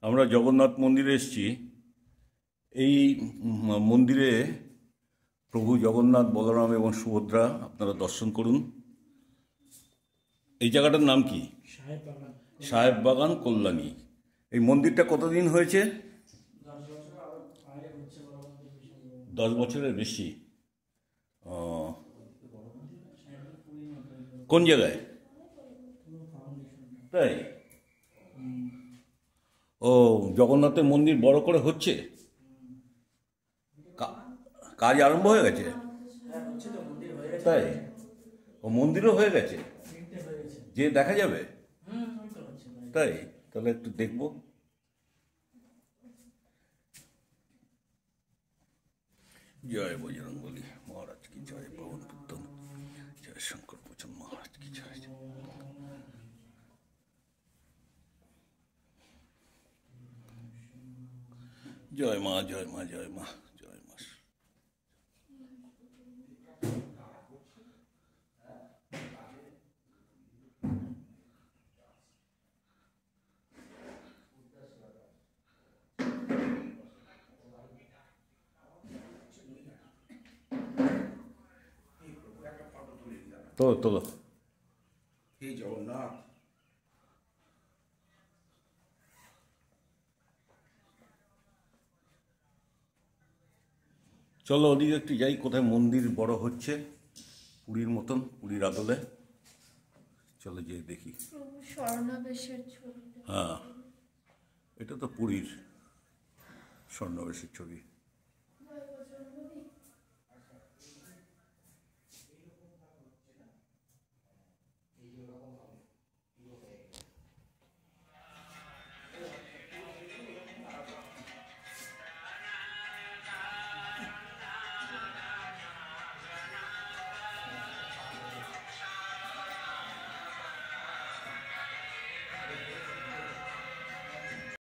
আমরা জগন্নাথ মন্দিরে এসেছি। এই মন্দিরে প্রভু জগন্নাথ, বলরাম এবং সুভদ্রা আপনারা দর্শন করুন। এই জায়গাটার নাম কি? সাহেব বাগান কল্যাণী। এই মন্দিরটা কতদিন হয়েছে? 10 বছরের বেশি। কোন জায়গায়? তাই? ও, জগন্নাথের মন্দির বড় করে হচ্ছে, কাজ আরম্ভ হয়ে গেছে? তাই? ও, মন্দিরও হয়ে গেছে, যে দেখা যাবে? তাই? তাহলে একটু দেখবো। জয় বজরঙ্গবলী মহারাজ কি জয়, পবন পুত্র জয়, শঙ্কর মোচন মহারাজ কি জয়। জয় মা, জয় মা, জয় মা, জয় মা। তোলো তোলো। এই জগন্নাথ। চলো ওদিকে একটু যাই, কোথায় মন্দির বড় হচ্ছে, পুরীর মতন, পুরীর আদলে। চলো যেয়ে দেখি। হ্যাঁ, এটা তো পুরীর স্বর্ণবেশের ছবি।